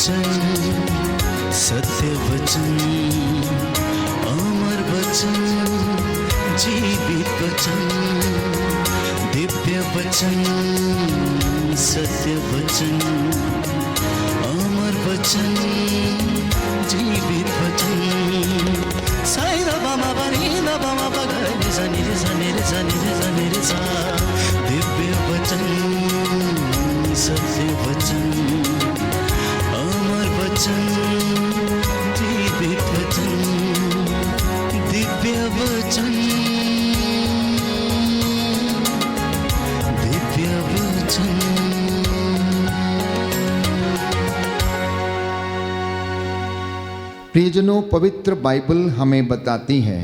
वचन, सत्य वचन, अमर वचन, जीवित वचन, दिव्य वचन, सत्य वचन, अमर वचन, जीवित वचन। साई दा मा पा नी दा पा मा पा गा रे सा नी रे सा नी रे सा नी रे सा नी रे सा। दिव्य वचन, सत्य वचन, अमर वचन, जीवित वचन, दिव्य वचन, दिव्य वचन। प्रियजनों, पवित्र बाइबल हमें बताती है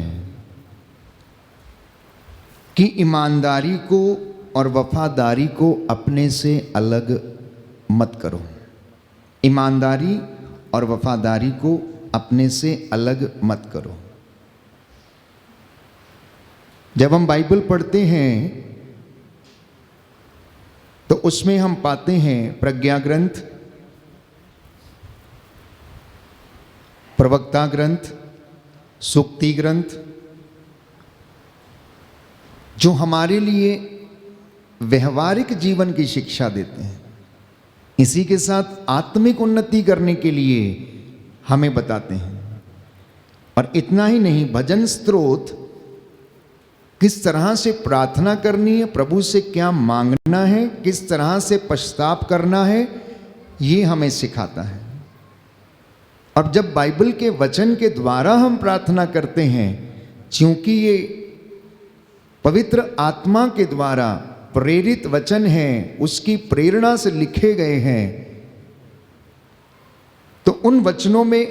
कि ईमानदारी को और वफादारी को अपने से अलग मत करो। ईमानदारी और वफादारी को अपने से अलग मत करो। जब हम बाइबल पढ़ते हैं तो उसमें हम पाते हैं प्रज्ञा ग्रंथ, प्रवक्ता ग्रंथ, सूक्ति ग्रंथ, जो हमारे लिए व्यवहारिक जीवन की शिक्षा देते हैं। इसी के साथ आत्मिक उन्नति करने के लिए हमें बताते हैं। और इतना ही नहीं, भजन स्तोत्र किस तरह से प्रार्थना करनी है, प्रभु से क्या मांगना है, किस तरह से पश्चाताप करना है, ये हमें सिखाता है। अब जब बाइबल के वचन के द्वारा हम प्रार्थना करते हैं, क्योंकि ये पवित्र आत्मा के द्वारा प्रेरित वचन हैं, उसकी प्रेरणा से लिखे गए हैं, तो उन वचनों में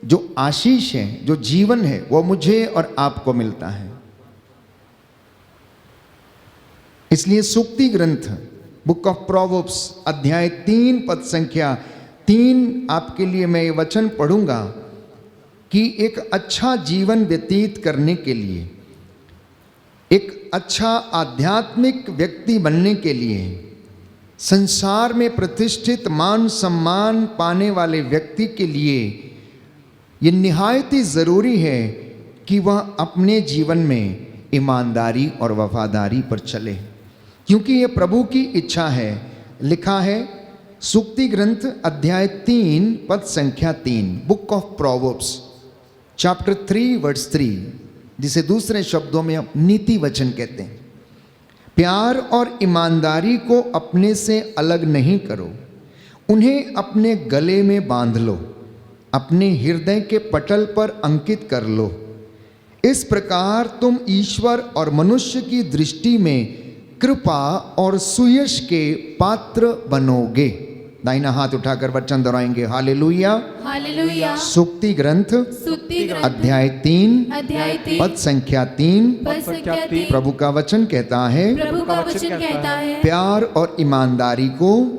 जो आशीष है, जो जीवन है, वो मुझे और आपको मिलता है। इसलिए सूक्ति ग्रंथ, बुक ऑफ प्रोवर्ब्स, अध्याय 3 पद संख्या 3, आपके लिए मैं ये वचन पढ़ूंगा कि एक अच्छा जीवन व्यतीत करने के लिए, एक अच्छा आध्यात्मिक व्यक्ति बनने के लिए, संसार में प्रतिष्ठित मान सम्मान पाने वाले व्यक्ति के लिए ये निहायत ही ज़रूरी है कि वह अपने जीवन में ईमानदारी और वफादारी पर चले, क्योंकि ये प्रभु की इच्छा है। लिखा है सूक्ति ग्रंथ अध्याय 3 पद संख्या 3, book of proverbs chapter 3 verse 3, जिसे दूसरे शब्दों में हम नीति वचन कहते हैं। प्यार और ईमानदारी को अपने से अलग नहीं करो, उन्हें अपने गले में बांध लो, अपने हृदय के पटल पर अंकित कर लो। इस प्रकार तुम ईश्वर और मनुष्य की दृष्टि में कृपा और सुयश के पात्र बनोगे। दाहिना हाथ उठाकर वचन दोहराएंगे, हालेलुया हालेलुया। सूक्ति ग्रंथ अध्याय 3 पद संख्या 3, प्रभु का वचन कहता है, प्रभु का वचन कहता है, प्यार और ईमानदारी को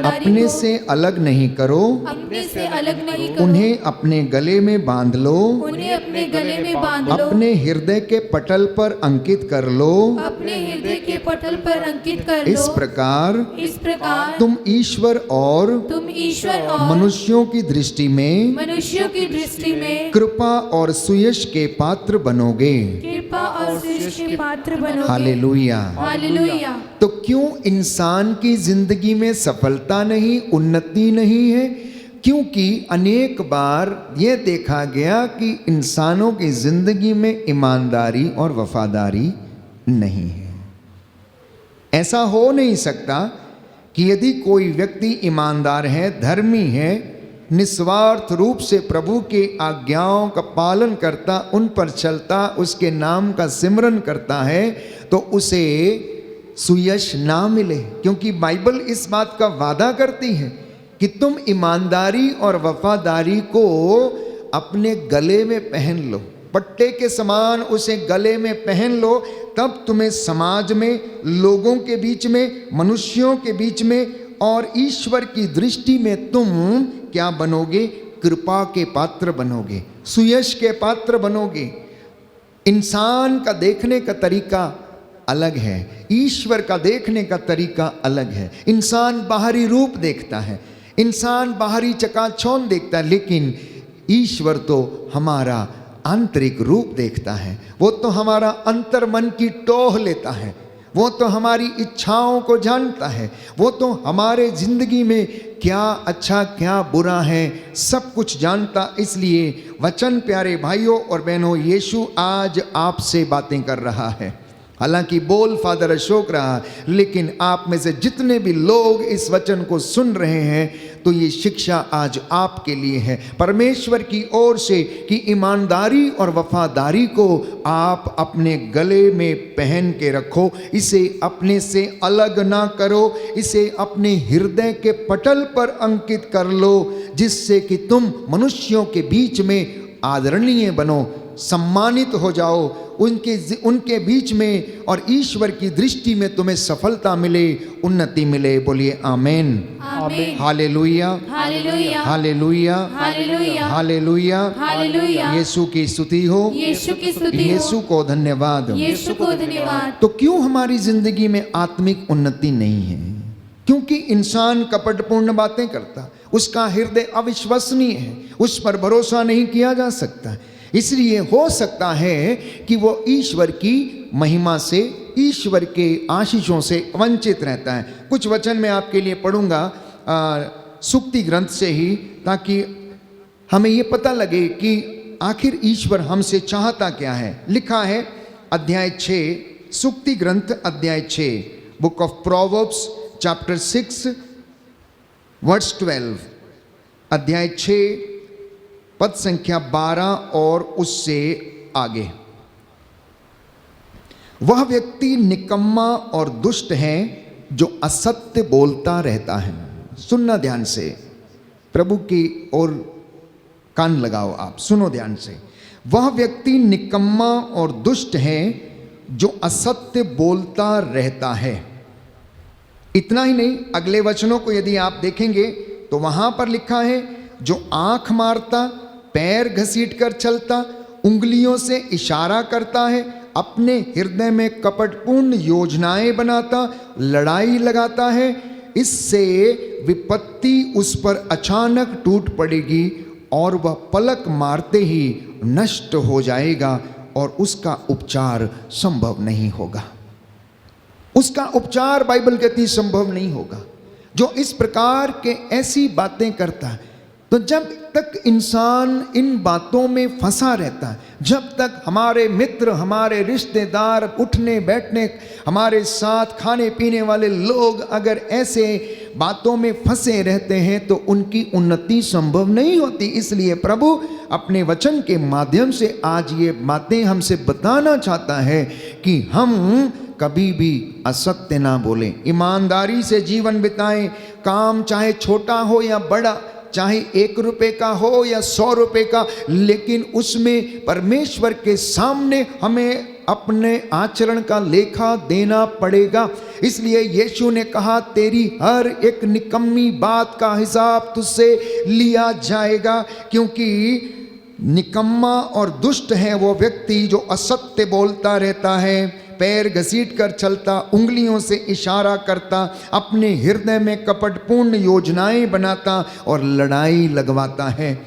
अपने से अलग नहीं करो, अपने से अलग नहीं करो, उन्हें अपने गले में बांध लो, उन्हें अपने गले में बांध लो, अपने हृदय के पटल पर अंकित कर लो। अपने हृदय के पटल पर अंकित कर लो। इस प्रकार तुम ईश्वर और मनुष्यों की दृष्टि में कृपा और सुयश के पात्र बनोगे। Hallelujah hallelujah. तो क्यों इंसान की जिंदगी में सफलता नहीं, उन्नति नहीं है? क्योंकि अनेक बार ये देखा गया कि इंसानों की जिंदगी में ईमानदारी और वफादारी नहीं है। ऐसा हो नहीं सकता कि यदि कोई व्यक्ति ईमानदार है, धर्मी है, निस्वार्थ रूप से प्रभु के आज्ञाओं का पालन करता, उन पर चलता, उसके नाम का सिमरन करता है, तो उसे सुयश ना मिले। क्योंकि बाइबल इस बात का वादा करती है कि तुम ईमानदारी और वफादारी को अपने गले में पहन लो, पट्टे के समान उसे गले में पहन लो, तब तुम्हें समाज में, लोगों के बीच में, मनुष्यों के बीच में और ईश्वर की दृष्टि में तुम क्या बनोगे? कृपा के पात्र बनोगे, सुयश के पात्र बनोगे। इंसान का देखने का तरीका अलग है, ईश्वर का देखने का तरीका अलग है। इंसान बाहरी रूप देखता है, इंसान बाहरी चकाचौंध देखता है, लेकिन ईश्वर तो हमारा आंतरिक रूप देखता है। वो तो हमारा अंतर्मन की टोह लेता है, वो तो हमारी इच्छाओं को जानता है, वो तो हमारे जिंदगी में क्या अच्छा क्या बुरा है सब कुछ जानता। इसलिए वचन प्यारे भाइयों और बहनों, यीशु आज आपसे बातें कर रहा है। हालांकि बोल फादर अशोक रहा, लेकिन आप में से जितने भी लोग इस वचन को सुन रहे हैं, तो ये शिक्षा आज आपके लिए है परमेश्वर की ओर से कि ईमानदारी और वफादारी को आप अपने गले में पहन के रखो। इसे अपने से अलग ना करो, इसे अपने हृदय के पटल पर अंकित कर लो, जिससे कि तुम मनुष्यों के बीच में आदरणीय बनो, सम्मानित हो जाओ उनके बीच में, और ईश्वर की दृष्टि में तुम्हें सफलता मिले, उन्नति मिले। बोलिए आमेन, आमीन। हालेलुया, हालेलुया, हालेलुया, हालेलुया, हालेलुया। हालेलुया। यीशु की स्तुति हो, यीशु की स्तुति हो, यीशु को धन्यवाद। यीशु को धन्यवाद। तो क्यों हमारी जिंदगी में आत्मिक उन्नति नहीं है? क्योंकि इंसान कपटपूर्ण बातें करता, उसका हृदय अविश्वसनीय है, उस पर भरोसा नहीं किया जा सकता। इसलिए हो सकता है कि वो ईश्वर की महिमा से, ईश्वर के आशीषों से वंचित रहता है। कुछ वचन मैं आपके लिए पढ़ूंगा सुक्ति ग्रंथ से ही, ताकि हमें ये पता लगे कि आखिर ईश्वर हमसे चाहता क्या है। लिखा है अध्याय 6, सुक्ति ग्रंथ अध्याय 6, book of proverbs chapter 6 verse 12, अध्याय 6 पद संख्या 12 और उससे आगे। वह व्यक्ति निकम्मा और दुष्ट है जो असत्य बोलता रहता है। सुनना ध्यान से, प्रभु की ओर कान लगाओ, आप सुनो ध्यान से। वह व्यक्ति निकम्मा और दुष्ट है जो असत्य बोलता रहता है। इतना ही नहीं, अगले वचनों को यदि आप देखेंगे तो वहां पर लिखा है जो आंख मारता, पैर घसीट कर चलता, उंगलियों से इशारा करता है, अपने हृदय में कपटपूर्ण योजनाएं बनाता, लड़ाई लगाता है, इससे विपत्ति उस पर अचानक टूट पड़ेगी और वह पलक मारते ही नष्ट हो जाएगा और उसका उपचार संभव नहीं होगा। उसका उपचार बाइबल कहती संभव नहीं होगा। जो इस प्रकार के ऐसी बातें करता है, तो जब तक इंसान इन बातों में फंसा रहता है, जब तक हमारे मित्र, हमारे रिश्तेदार, उठने बैठने, हमारे साथ खाने पीने वाले लोग अगर ऐसे बातों में फंसे रहते हैं, तो उनकी उन्नति संभव नहीं होती। इसलिए प्रभु अपने वचन के माध्यम से आज ये बातें हमसे बताना चाहता है कि हम कभी भी असत्य ना बोलें, ईमानदारी से जीवन बिताएं। काम चाहे छोटा हो या बड़ा, चाहे 1 रुपए का हो या 100 रुपए का, लेकिन उसमें परमेश्वर के सामने हमें अपने आचरण का लेखा देना पड़ेगा। इसलिए यीशु ने कहा, तेरी हर एक निकम्मी बात का हिसाब तुझसे लिया जाएगा। क्योंकि निकम्मा और दुष्ट है वो व्यक्ति जो असत्य बोलता रहता है, पैर घसीट कर चलता, उंगलियों से इशारा करता, अपने हृदय में कपटपूर्ण योजनाएं बनाता और लड़ाई लगवाता है।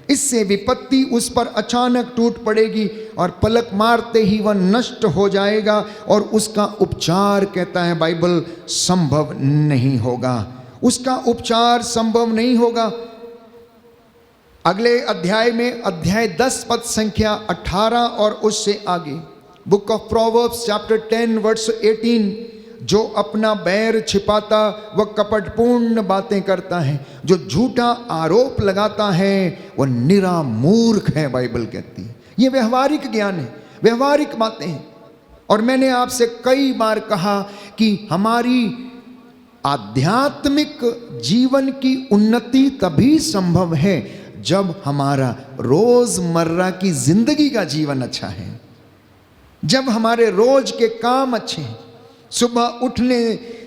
इससे विपत्ति उस पर अचानक टूट पड़ेगी और पलक मारते ही वह नष्ट हो जाएगा और उसका उपचार, कहता है बाइबल, संभव नहीं होगा। उसका उपचार संभव नहीं होगा। अगले अध्याय में, अध्याय 10 पद संख्या 18 और उससे आगे, book of proverbs chapter 10 verse 18, जो अपना बैर छिपाता वह कपटपूर्ण बातें करता है, जो झूठा आरोप लगाता है वह निरा मूर्ख है, बाइबल कहती है। ये व्यवहारिक ज्ञान है, व्यवहारिक बातें हैं। और मैंने आपसे कई बार कहा कि हमारी आध्यात्मिक जीवन की उन्नति तभी संभव है जब हमारा रोजमर्रा की जिंदगी का जीवन अच्छा है, जब हमारे रोज के काम अच्छे हैं, सुबह उठने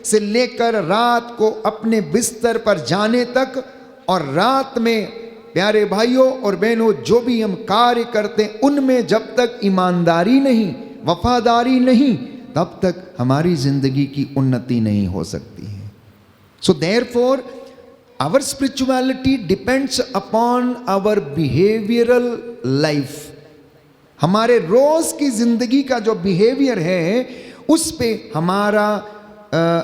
से लेकर रात को अपने बिस्तर पर जाने तक, और रात में प्यारे भाइयों और बहनों जो भी हम कार्य करते हैं उनमें जब तक ईमानदारी नहीं, वफादारी नहीं, तब तक हमारी जिंदगी की उन्नति नहीं हो सकती है। So therefore our spirituality depends upon our behavioural life. हमारे रोज की जिंदगी का जो बिहेवियर है उस पे हमारा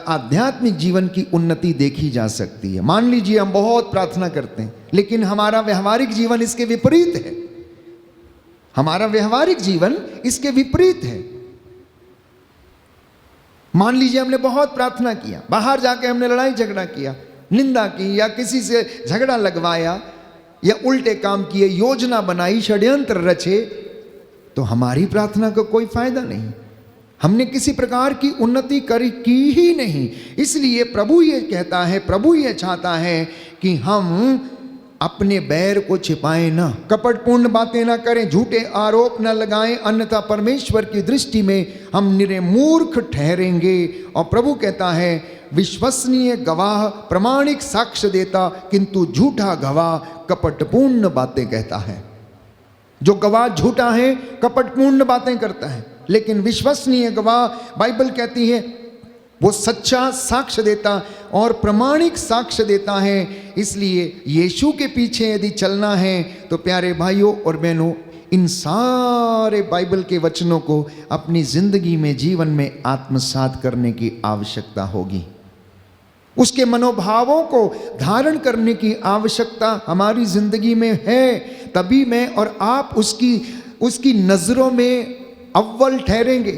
आध्यात्मिक जीवन की उन्नति देखी जा सकती है। मान लीजिए हम बहुत प्रार्थना करते हैं लेकिन हमारा व्यवहारिक जीवन इसके विपरीत है। हमारा व्यवहारिक जीवन इसके विपरीत है। मान लीजिए हमने बहुत प्रार्थना किया, बाहर जाके हमने लड़ाई झगड़ा किया, निंदा की या किसी से झगड़ा लगवाया या उल्टे काम किए, योजना बनाई, षड्यंत्र रचे, तो हमारी प्रार्थना का कोई फायदा नहीं। हमने किसी प्रकार की उन्नति की ही नहीं। इसलिए प्रभु ये कहता है, प्रभु ये चाहता है कि हम अपने बैर को छिपाएं ना, कपटपूर्ण बातें ना करें, झूठे आरोप ना लगाएं, अन्यथा परमेश्वर की दृष्टि में हम निरे मूर्ख ठहरेंगे। और प्रभु कहता है विश्वसनीय गवाह प्रामाणिक साक्ष्य देता, किंतु झूठा गवाह कपटपूर्ण बातें कहता है। जो गवाह झूठा है, कपटपूर्ण बातें करता है, लेकिन विश्वसनीय गवाह बाइबल कहती है वो सच्चा साक्ष्य देता और प्रामाणिक साक्ष्य देता है। इसलिए यीशु के पीछे यदि चलना है तो प्यारे भाइयों और बहनों, इन सारे बाइबल के वचनों को अपनी जिंदगी में, जीवन में आत्मसात करने की आवश्यकता होगी। उसके मनोभावों को धारण करने की आवश्यकता हमारी जिंदगी में है। तभी मैं और आप उसकी नजरों में अव्वल ठहरेंगे,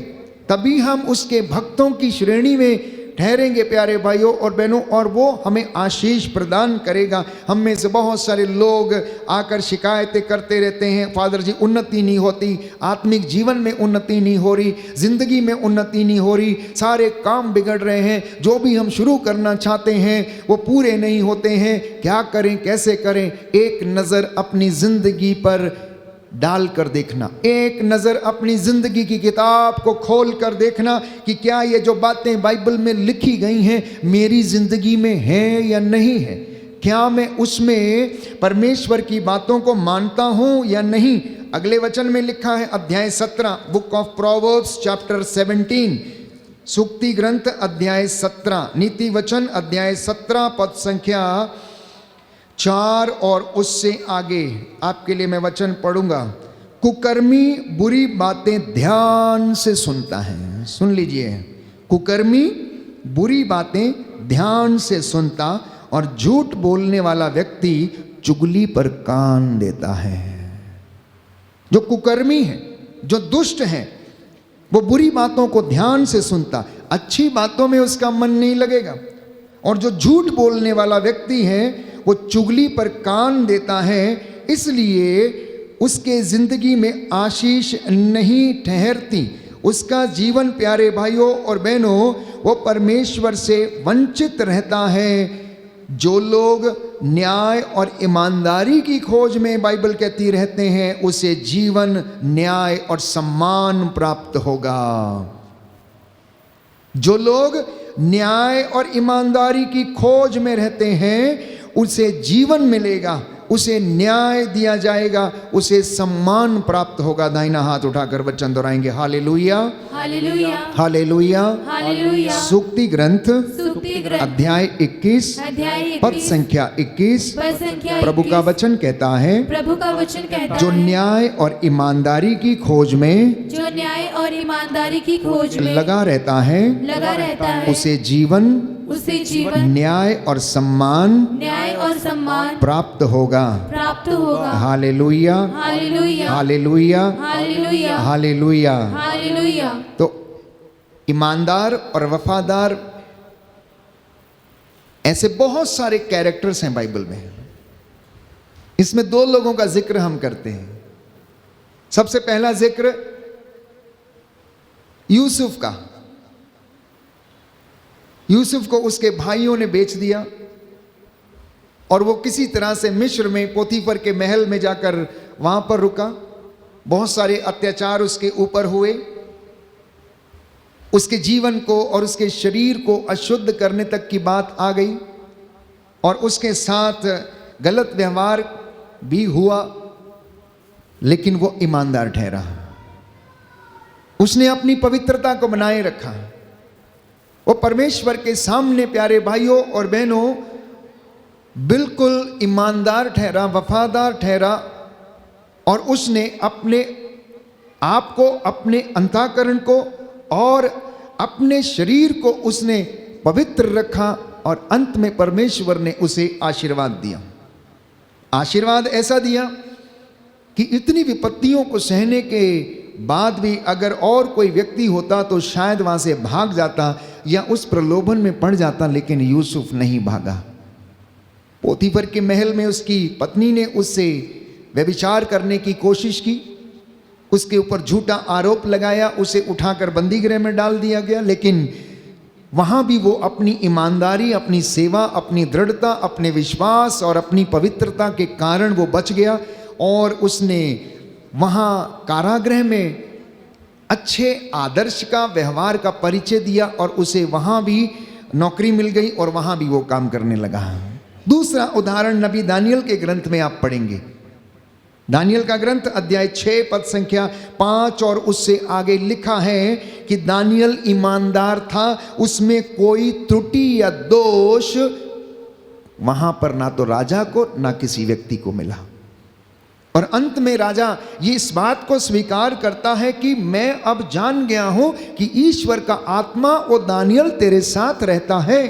तभी हम उसके भक्तों की श्रेणी में ठहरेंगे प्यारे भाइयों और बहनों, और वो हमें आशीष प्रदान करेगा। हम में से बहुत सारे लोग आकर शिकायतें करते रहते हैं, फादर जी उन्नति नहीं होती, आत्मिक जीवन में उन्नति नहीं हो रही, जिंदगी में उन्नति नहीं हो रही, सारे काम बिगड़ रहे हैं, जो भी हम शुरू करना चाहते हैं वो पूरे नहीं होते हैं, क्या करें, कैसे करें। एक नज़र अपनी जिंदगी पर डाल कर देखना, एक नज़र अपनी जिंदगी की किताब को खोल कर देखना कि क्या ये जो बातें बाइबल में लिखी गई हैं मेरी जिंदगी में है या नहीं है। क्या मैं उसमें परमेश्वर की बातों को मानता हूं या नहीं। अगले वचन में लिखा है, अध्याय 17, बुक ऑफ प्रोवर्ब्स चैप्टर 17, सूक्ति ग्रंथ अध्याय 17, नीति वचन अध्याय 17 पद संख्या 4 और उससे आगे आपके लिए मैं वचन पढ़ूंगा। कुकर्मी बुरी बातें ध्यान से सुनता है। सुन लीजिए, कुकर्मी बुरी बातें ध्यान से सुनता और झूठ बोलने वाला व्यक्ति चुगली पर कान देता है। जो कुकर्मी है, जो दुष्ट है, वो बुरी बातों को ध्यान से सुनता, अच्छी बातों में उसका मन नहीं लगेगा। और जो झूठ बोलने वाला व्यक्ति है वो चुगली पर कान देता है, इसलिए उसके जिंदगी में आशीष नहीं ठहरती। उसका जीवन प्यारे भाइयों और बहनों वो परमेश्वर से वंचित रहता है। जो लोग न्याय और ईमानदारी की खोज में बाइबल कहती रहते हैं उसे जीवन, न्याय और सम्मान प्राप्त होगा। जो लोग न्याय और ईमानदारी की खोज में रहते हैं उसे जीवन मिलेगा, उसे न्याय दिया जाएगा, उसे सम्मान प्राप्त होगा। दाहिना हाथ उठाकर वचन दोहराएंगे, हालेलुया हालेलुया हालेलुया। हालेलुया। सूक्ति ग्रंथ अध्याय 21 पद संख्या 21 प्रभु का वचन कहता है, प्रभु का वचन कहता है, जो न्याय और ईमानदारी की खोज में, जो न्याय और ईमानदारी की खोज में लगा रहता है, उसे जीवन, न्याय और सम्मान प्राप्त होगा। हालेलुया हालेलुया हालेलुया हालेलुया हालेलुया। हालेलुया। तो ईमानदार और वफादार, ऐसे बहुत सारे कैरेक्टर्स हैं बाइबल में। इसमें 2 लोगों का जिक्र हम करते हैं। सबसे पहला जिक्र यूसुफ का। यूसुफ को उसके भाइयों ने बेच दिया और वो किसी तरह से मिस्र में पोतीफर के महल में जाकर वहां पर रुका। बहुत सारे अत्याचार उसके ऊपर हुए, उसके जीवन को और उसके शरीर को अशुद्ध करने तक की बात आ गई और उसके साथ गलत व्यवहार भी हुआ, लेकिन वो ईमानदार ठहरा। उसने अपनी पवित्रता को बनाए रखा। वो परमेश्वर के सामने प्यारे भाइयों और बहनों बिल्कुल ईमानदार ठहरा, वफादार ठहरा और उसने अपने आप को, अपने अंतःकरण को और अपने शरीर को उसने पवित्र रखा और अंत में परमेश्वर ने उसे आशीर्वाद दिया। आशीर्वाद ऐसा दिया कि इतनी विपत्तियों को सहने के बाद भी अगर और कोई व्यक्ति होता तो शायद वहां से भाग जाता या उस प्रलोभन में पड़ जाता, लेकिन यूसुफ नहीं भागा। पोतीफर के महल में उसकी पत्नी ने उससे व्यभिचार करने की कोशिश की, उसके ऊपर झूठा आरोप लगाया, उसे उठाकर बंदी गृह में डाल दिया गया, लेकिन वहां भी वो अपनी ईमानदारी, अपनी सेवा, अपनी दृढ़ता, अपने विश्वास और अपनी पवित्रता के कारण वो बच गया और उसने वहां कारागृह में अच्छे आदर्श का, व्यवहार का परिचय दिया और उसे वहां भी नौकरी मिल गई और वहां भी वो काम करने लगा। दूसरा उदाहरण नबी दानियल के ग्रंथ में आप पढ़ेंगे। दानियल का ग्रंथ अध्याय 6 पद संख्या 5 और उससे आगे लिखा है कि दानियल ईमानदार था, उसमें कोई त्रुटि या दोष वहां पर ना तो राजा को ना किसी व्यक्ति को मिला। और अंत में राजा ये इस बात को स्वीकार करता है कि मैं अब जान गया हूं कि ईश्वर का आत्मा वो दानियल तेरे साथ रहता है।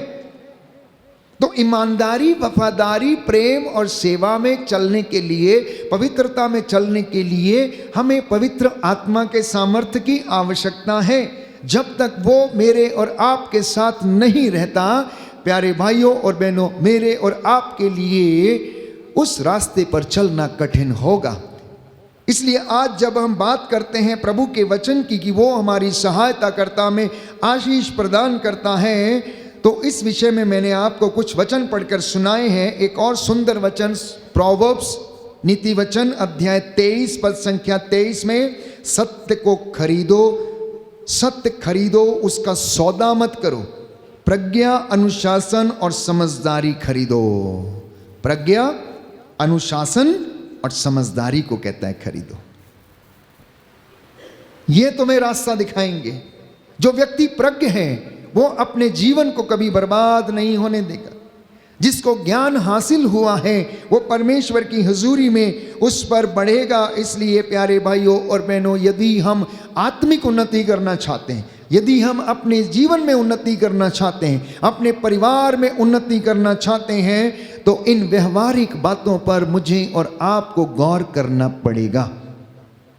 तो ईमानदारी, वफादारी, प्रेम और सेवा में चलने के लिए, पवित्रता में चलने के लिए हमें पवित्र आत्मा के सामर्थ्य की आवश्यकता है। जब तक वो मेरे और आपके साथ नहीं रहता, प्यारे भाइयों और बहनों, मेरे और आपके लिए उस रास्ते पर चलना कठिन होगा। इसलिए आज जब हम बात करते हैं प्रभु के वचन की कि वो हमारी सहायता करता, हमें आशीष प्रदान करता है, तो इस विषय में मैंने आपको कुछ वचन पढ़कर सुनाए हैं। एक और सुंदर वचन प्रोवर्ब्स नीति वचन अध्याय 23 पद संख्या 23 में, सत्य को खरीदो, सत्य खरीदो, उसका सौदा मत करो, प्रज्ञा, अनुशासन और समझदारी खरीदो। प्रज्ञा, अनुशासन और समझदारी को कहता है खरीदो। ये तुम्हें रास्ता दिखाएंगे। जो व्यक्ति प्रज्ञ है वो अपने जीवन को कभी बर्बाद नहीं होने देगा। जिसको ज्ञान हासिल हुआ है वो परमेश्वर की हुजूरी में उस पर बढ़ेगा। इसलिए प्यारे भाइयों और बहनों, यदि हम आत्मिक उन्नति करना चाहते हैं, यदि हम अपने जीवन में उन्नति करना चाहते हैं, अपने परिवार में उन्नति करना चाहते हैं, तो इन व्यवहारिक बातों पर मुझे और आपको गौर करना पड़ेगा,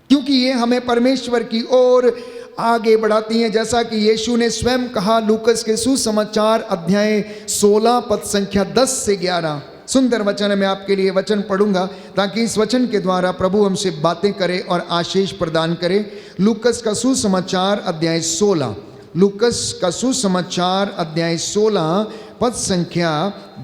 क्योंकि ये हमें परमेश्वर की ओर आगे बढ़ाती हैं। जैसा कि यीशु ने स्वयं कहा, लूकस के सुसमाचार अध्याय 16 पद संख्या 10 से 11, सुंदर वचन है। मैं आपके लिए वचन पढ़ूंगा ताकि इस वचन के द्वारा प्रभु हमसे बातें करे और आशीष प्रदान करे। लूकस का सुसमाचार अध्याय 16, लूकस का सुसमाचार अध्याय 16 पद संख्या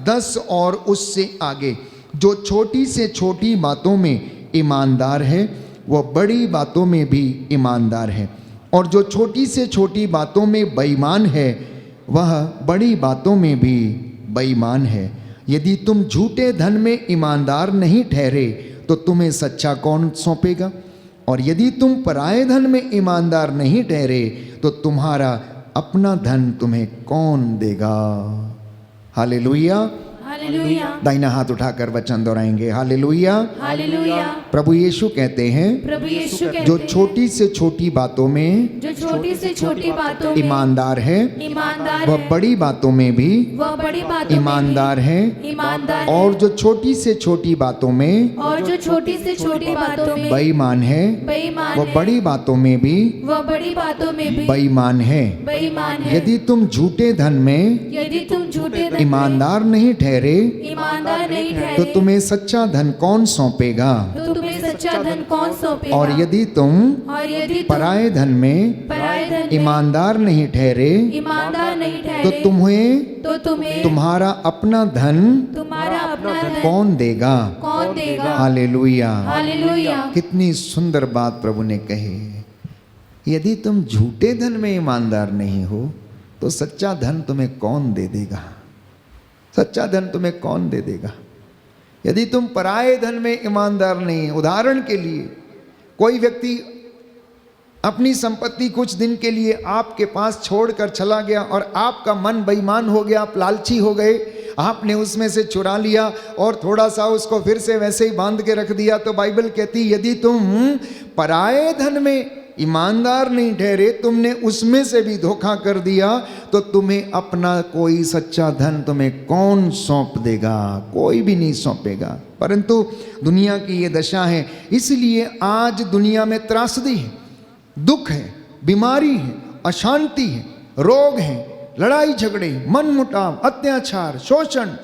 10 और उससे आगे। जो छोटी से छोटी बातों में ईमानदार है वह बड़ी बातों में भी ईमानदार है, और जो छोटी से छोटी बातों में बेईमान है वह बड़ी बातों में भी बेईमान है। यदि तुम झूठे धन में ईमानदार नहीं ठहरे तो तुम्हें सच्चा कौन सौंपेगा, और यदि तुम पराये धन में ईमानदार नहीं ठहरे तो तुम्हारा अपना धन तुम्हें कौन देगा। हालेलुया, हालेलुया, दाहिना हाथ उठाकर वचन दोहराएंगे। Hallelujah, hallelujah. प्रभु यीशु कहते हैं, प्रभु यीशु कहते जो हैं, छोटी से छोटी बातों में जो छोटी से छोटी बातों में ईमानदार है ईमानदार वह है, बड़ी बातों में भी वह बड़ी बातों ईमानदार है, में भी ईमानदार और है, जो छोटी से छोटी बातों में और जो छोटी से छोटी बातों में बेईमान है बेईमान वह है, बड़ी बातों में भी वह बड़ी बातों में भी बेईमान है। बेईमान है। यदि तुम झूठे धन में यदि तुम झूठे धन में ईमानदार नहीं ठहरे ईमानदार नहीं तो ठहरे तुम्हें सच्चा धन कौन सौंपेगा, तो तुम्हें सच्चा धन कौन सौंपेगा। और यदि तुम तुम पराये धन में पराये धन में ईमानदार नहीं ठहरे ईमानदार नहीं तो ठहरे तुम्हें तुम्हारा अपना धन तुम्हारा अपना धन कौन देगा। कौन देगा। Hallelujah, hallelujah. कितनी सुंदर बात प्रभु ने कही। यदि तुम झूठे धन में ईमानदार नहीं हो तो सच्चा धन तुम्हें कौन दे देगा। सच्चा धन तुम्हें कौन दे देगा। यदि तुम पराये धन में ईमानदार नहीं। उदाहरण के लिए कोई व्यक्ति अपनी संपत्ति कुछ दिन के लिए आपके पास छोड़कर चला गया और आपका मन बेईमान हो गया, आप लालची हो गए, आपने उसमें से चुरा लिया और थोड़ा सा उसको फिर से वैसे ही बांध के रख दिया, तो बाइबल कहती यदि तुम पराये धन में ईमानदार नहीं ठहरे, तुमने उसमें से भी धोखा कर दिया, तो तुम्हें अपना कोई सच्चा धन तुम्हें कौन सौंप देगा? कोई भी नहीं सौंपेगा। परंतु दुनिया की ये दशा है, इसलिए आज दुनिया में त्रासदी है, दुख है, बीमारी है, अशांति है, रोग है, लड़ाई झगड़े, मनमुटाव, अत्याचार, शोषण,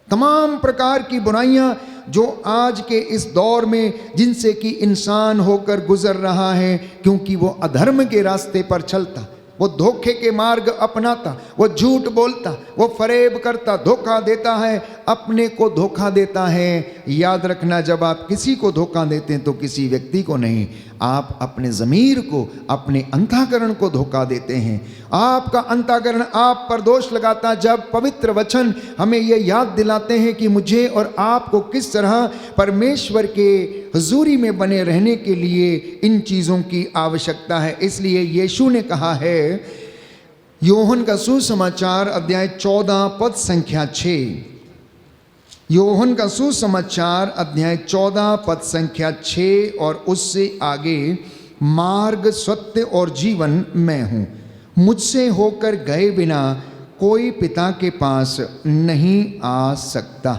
तमाम प्रकार की बुराइयां जो आज के इस दौर में जिनसे कि इंसान होकर गुजर रहा है, क्योंकि वो अधर्म के रास्ते पर चलता, वो धोखे के मार्ग अपनाता, वो झूठ बोलता, वो फरेब करता, धोखा देता है, अपने को धोखा देता है। याद रखना, जब आप किसी को धोखा देते हैं तो किसी व्यक्ति को नहीं, आप अपने ज़मीर को, अपने अंतःकरण को धोखा देते हैं। आपका अंतःकरण आप पर दोष लगाता। जब पवित्र वचन हमें ये याद दिलाते हैं कि मुझे और आपको किस तरह परमेश्वर के हुजूरी में बने रहने के लिए इन चीज़ों की आवश्यकता है, इसलिए यीशु ने कहा है, योहन का सुसमाचार अध्याय 14 पद संख्या 6, योहन का सुसमाचार अध्याय 14 पद संख्या 6 और उससे आगे, मार्ग, सत्य और जीवन मैं हूँ, मुझसे होकर गए बिना कोई पिता के पास नहीं आ सकता।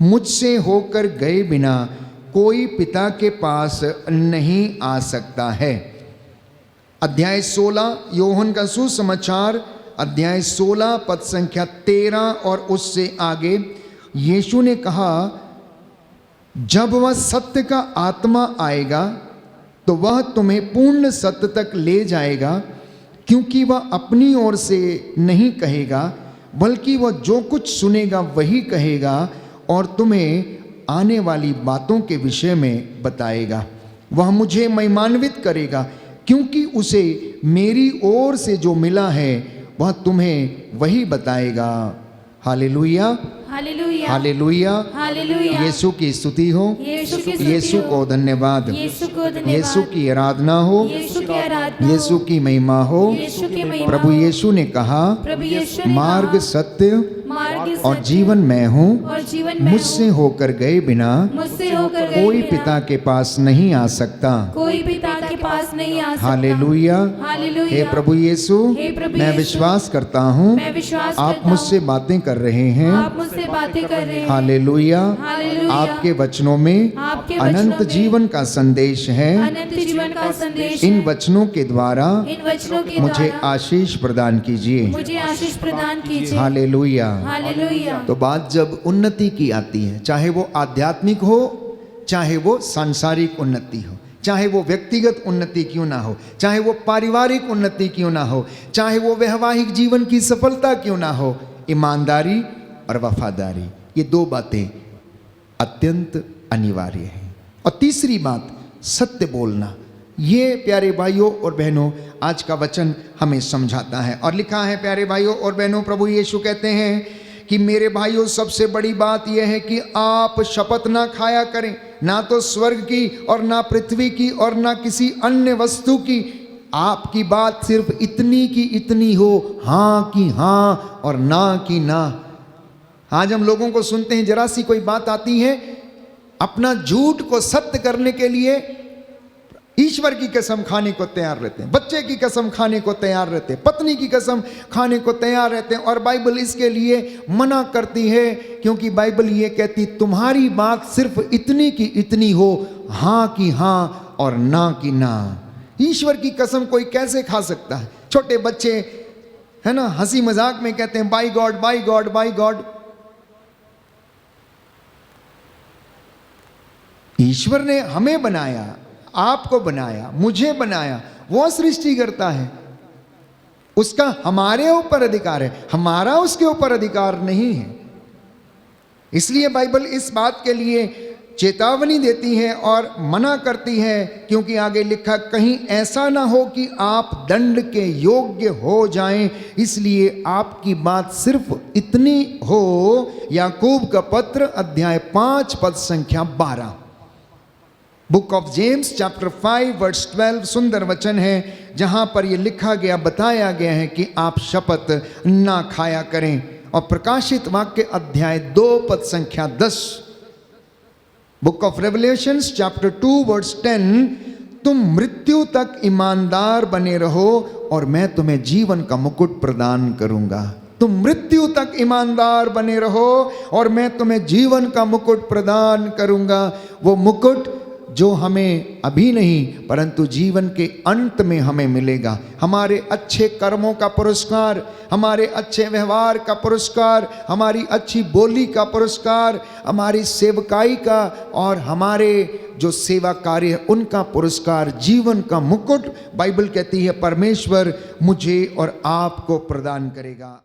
मुझसे होकर गए बिना कोई पिता के पास नहीं आ सकता है। अध्याय 16 योहन का सुसमाचार अध्याय 16 पद संख्या 13 और उससे आगे, यीशु ने कहा, जब वह सत्य का आत्मा आएगा तो वह तुम्हें पूर्ण सत्य तक ले जाएगा, क्योंकि वह अपनी ओर से नहीं कहेगा, बल्कि वह जो कुछ सुनेगा वही कहेगा और तुम्हें आने वाली बातों के विषय में बताएगा। वह मुझे महिमान्वित करेगा, क्योंकि उसे मेरी ओर से जो मिला है वह तुम्हें वही बताएगा। हालेलुया, हालेलुया, हालेलुया, हालेलुया। यीशु की स्तुति हो, यीशु की स्तुति यीशु हो, को धन्यवाद, यीशु को धन्यवाद, यीशु की आराधना हो, यीशु की आराधना, यीशु की महिमा हो। यीशु की महिमा प्रभु हो। यीशु ने कहा, प्रभु यीशु ने मार्ग, कहा, सत्य मार्ग, और सत्य जीवन मैं हूँ, और जीवन मैं मुझसे हूँ। होकर गए बिना मुझसे होकर गए कोई बिना पिता के पास नहीं आ सकता। कोई पिता के पास नहीं आ सकता। Hallelujah, hallelujah. हे प्रभु यीशु, हे प्रभु मैं यीशु, विश्वास करता हूँ मैं विश्वास आप करता मुझसे हूँ, बातें कर रहे हैं। आप मुझसे बातें कर रहे हैं। Hallelujah, hallelujah. आपके वचनों में आपके वचनों अनंत में जीवन का संदेश है। अनंत जीवन का संदेश इन है। वचनों के द्वारा इन वचनों के मुझे द्वारा आशीष प्रदान कीजिए। मुझे आशीष प्रदान कीजिए। हालेलुया। हालेलुया। तो बात जब उन्नति की आती है, चाहे वो आध्यात्मिक हो, चाहे वो सांसारिक उन्नति हो, चाहे वो व्यक्तिगत उन्नति क्यों ना हो, चाहे वो पारिवारिक उन्नति क्यों ना हो, चाहे वो वैवाहिक जीवन की सफलता क्यों ना हो, ईमानदारी और वफादारी, ये दो बातें अत्यंत अनिवार्य हैं। और तीसरी बात, सत्य बोलना। ये प्यारे भाइयों और बहनों आज का वचन हमें समझाता है। और लिखा है, प्यारे भाइयों और बहनों, प्रभु यीशु कहते हैं कि मेरे भाइयों, सबसे बड़ी बात यह है कि आप शपथ ना खाया करें, ना तो स्वर्ग की और ना पृथ्वी की और ना किसी अन्य वस्तु की। आपकी बात सिर्फ इतनी की इतनी हो, हाँ की हाँ और ना की ना। आज हम लोगों को सुनते हैं, जरा सी कोई बात आती है, अपना झूठ को सत्य करने के लिए ईश्वर की कसम खाने को तैयार रहते हैं, बच्चे की कसम खाने को तैयार रहते हैं, पत्नी की कसम खाने को तैयार रहते हैं। और बाइबल इसके लिए मना करती है, क्योंकि बाइबल ये कहती, तुम्हारी बात सिर्फ इतनी की इतनी हो, हाँ की हाँ और ना की ना। ईश्वर की कसम कोई कैसे खा सकता है? छोटे बच्चे है ना, हंसी मजाक में कहते हैं, by God, by God, by God. ईश्वर ने हमें बनाया, आपको बनाया, मुझे बनाया, वो सृष्टि करता है, उसका हमारे ऊपर अधिकार है, हमारा उसके ऊपर अधिकार नहीं है। इसलिए बाइबल इस बात के लिए चेतावनी देती है और मना करती है, क्योंकि आगे लिखा, कहीं ऐसा ना हो कि आप दंड के योग्य हो जाएं, इसलिए आपकी बात सिर्फ इतनी हो। याकूब का पत्र अध्याय 5 पद संख्या 12, book of James chapter 5 verse 12, सुंदर वचन है जहां पर यह लिखा गया, बताया गया है कि आप शपथ ना खाया करें। और प्रकाशित वाक्य अध्याय 2 पद संख्या 10, book of revelations chapter 2 verse 10, तुम मृत्यु तक ईमानदार बने रहो और मैं तुम्हें जीवन का मुकुट प्रदान करूंगा। तुम मृत्यु तक ईमानदार बने रहो और मैं तुम्हें जीवन का मुकुट प्रदान करूंगा। वो मुकुट जो हमें अभी नहीं परंतु जीवन के अंत में हमें मिलेगा। हमारे अच्छे कर्मों का पुरस्कार, हमारे अच्छे व्यवहार का पुरस्कार, हमारी अच्छी बोली का पुरस्कार, हमारी सेवकाई का और हमारे जो सेवा कार्य है उनका पुरस्कार, जीवन का मुकुट बाइबल कहती है परमेश्वर मुझे और आपको प्रदान करेगा।